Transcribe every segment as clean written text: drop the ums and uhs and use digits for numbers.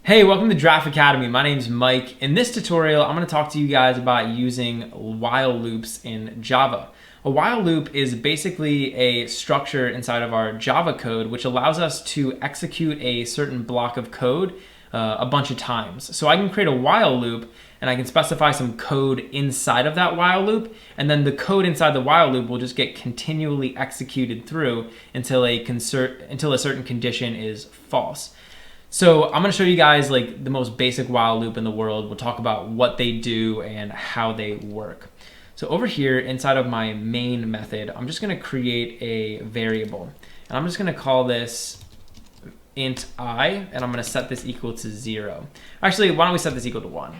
Hey, welcome to Draft Academy. My name's Mike. In this tutorial, I'm going to talk to you guys about using while loops in Java. A while loop is basically a structure inside of our Java code which allows us to execute a certain block of code a bunch of times. So I can create a while loop and I can specify some code inside of that while loop, and then the code inside the while loop will just get continually executed through until a certain condition is false. So I'm going to show you guys like the most basic while loop in the world. We'll talk about what they do and how they work. So over here inside of my main method, I'm just going to create a variable. And I'm just going to call this int I, and I'm going to set this equal to 0. Actually, why don't we set this equal to 1?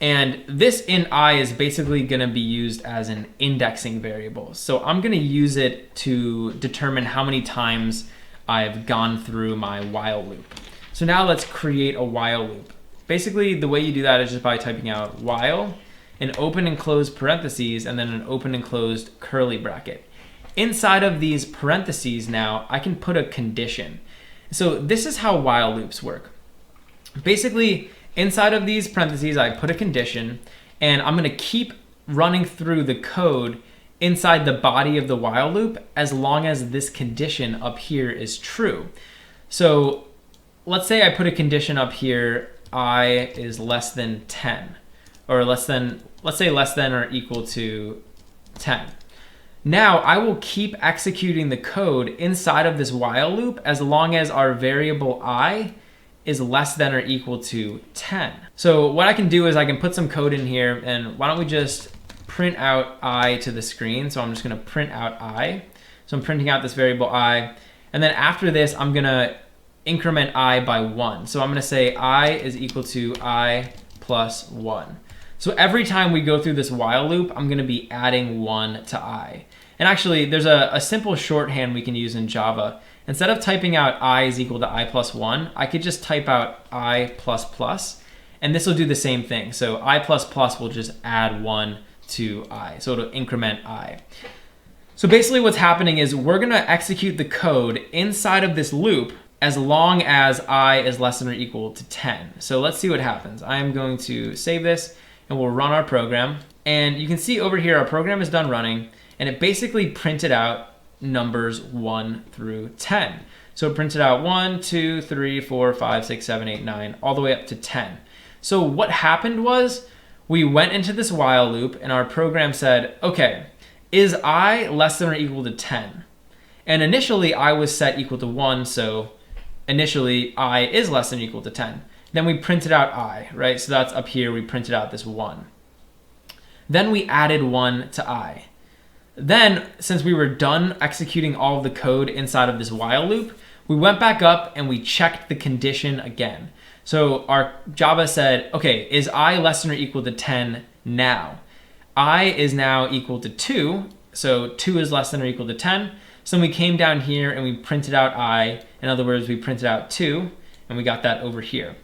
And this int I is basically going to be used as an indexing variable. So I'm going to use it to determine how many times I've gone through my while loop. So now let's create a while loop. Basically, the way you do that is just by typing out while, an open and closed parentheses, and then an open and closed curly bracket. Inside of these parentheses now, I can put a condition. So this is how while loops work. Basically, inside of these parentheses, I put a condition, and I'm going to keep running through the code inside the body of the while loop as long as this condition up here is true. So let's say I put a condition up here, I is less than 10, or let's say less than or equal to 10. Now I will keep executing the code inside of this while loop as long as our variable I is less than or equal to 10. So what I can do is I can put some code in here, and why don't we just print out I to the screen. So I'm just going to print out I. So I'm printing out this variable I, and then after this I'm going to increment I by 1. So I'm going to say I is equal to I plus 1. So every time we go through this while loop, I'm going to be adding 1 to I. And actually, there's a simple shorthand we can use in Java. Instead of typing out I is equal to I plus 1, I could just type out I plus plus, and this will do the same thing. So I plus plus will just add 1 to I. So it'll increment I. So basically what's happening is we're going to execute the code inside of this loop as long as I is less than or equal to 10. So let's see what happens. I am going to save this and we'll run our program. And you can see over here our program is done running, and it basically printed out numbers 1 through 10. So it printed out 1, 2, 3, 4, 5, 6, 7, 8, 9, all the way up to 10. So what happened was we went into this while loop and our program said, okay, is I less than or equal to 10? And initially I was set equal to 1, so initially I is less than or equal to 10. Then we printed out I, right? So that's up here, we printed out this 1. Then we added 1 to I. Then, since we were done executing all of the code inside of this while loop, we went back up and we checked the condition again. So our Java said, okay, is I less than or equal to 10 now? I is now equal to 2, so 2 is less than or equal to 10. So then we came down here and we printed out I. In other words, we printed out 2, and we got that over here.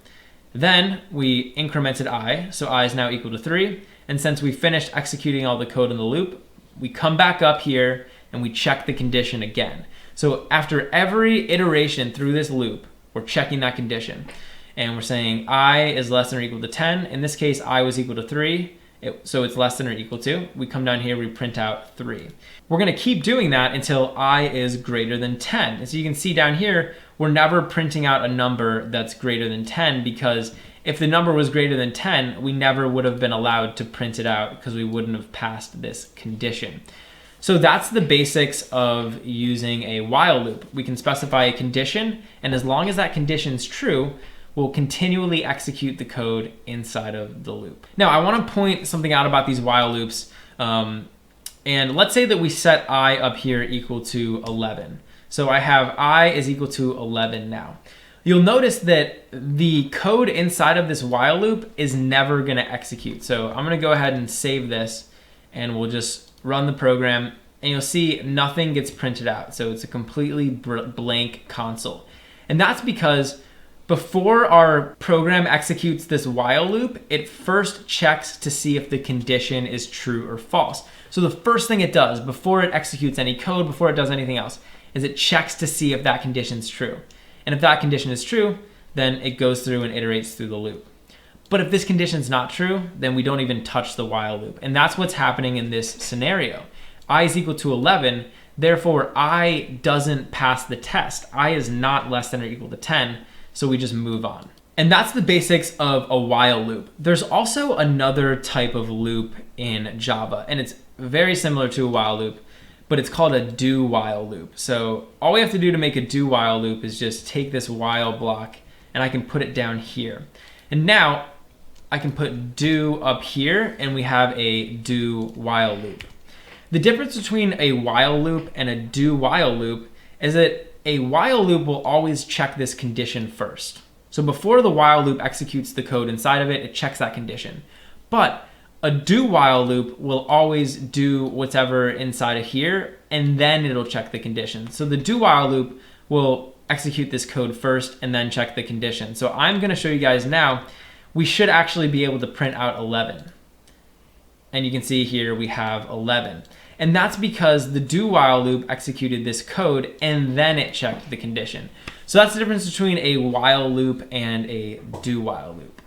Then we incremented I, so I is now equal to 3. And since we finished executing all the code in the loop, we come back up here and we check the condition again. So after every iteration through this loop, we're checking that condition. And we're saying I is less than or equal to 10. In this case, I was equal to 3. So it's less than or equal to. We come down here, we print out 3. We're going to keep doing that until I is greater than 10. And so you can see down here, we're never printing out a number that's greater than 10, because if the number was greater than 10, we never would have been allowed to print it out because we wouldn't have passed this condition. So that's the basics of using a while loop. We can specify a condition, and as long as that condition is true, we'll continually execute the code inside of the loop. Now, I want to point something out about these while loops. And let's say that we set I up here equal to 11. So I have I is equal to 11 now. You'll notice that the code inside of this while loop is never going to execute. So I'm going to go ahead and save this, and we'll just run the program, and you'll see nothing gets printed out. So it's a completely blank console. And that's because before our program executes this while loop, it first checks to see if the condition is true or false. So the first thing it does before it executes any code, before it does anything else, is it checks to see if that condition is true. And if that condition is true, then it goes through and iterates through the loop. But if this condition is not true, then we don't even touch the while loop. And that's what's happening in this scenario. I is equal to 11, therefore I doesn't pass the test. I is not less than or equal to 10, so we just move on. And that's the basics of a while loop. There's also another type of loop in Java, and it's very similar to a while loop, but it's called a do while loop. So all we have to do to make a do while loop is just take this while block and I can put it down here. And now I can put do up here and we have a do while loop. The difference between a while loop and a do while loop is that a while loop will always check this condition first. So before the while loop executes the code inside of it, it checks that condition. But a do while loop will always do whatever inside of here, and then it'll check the condition. So the do while loop will execute this code first and then check the condition. So I'm gonna show you guys now, we should actually be able to print out 11. And you can see here we have 11. And that's because the do while loop executed this code and then it checked the condition. So that's the difference between a while loop and a do while loop.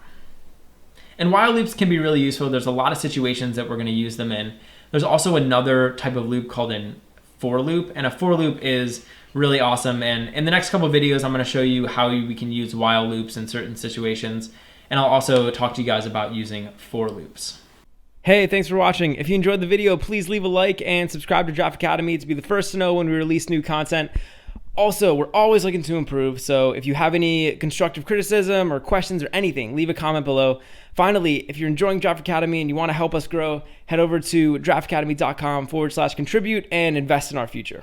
And while loops can be really useful. There's a lot of situations that we're going to use them in. There's also another type of loop called a for loop, and a for loop is really awesome. And in the next couple of videos, I'm going to show you how we can use while loops in certain situations. And I'll also talk to you guys about using for loops. Hey, thanks for watching. If you enjoyed the video, please leave a like and subscribe to Draft Academy to be the first to know when we release new content. Also, we're always looking to improve, so if you have any constructive criticism or questions or anything, leave a comment below. Finally, if you're enjoying Draft Academy and you want to help us grow, head over to draftacademy.com/contribute and invest in our future.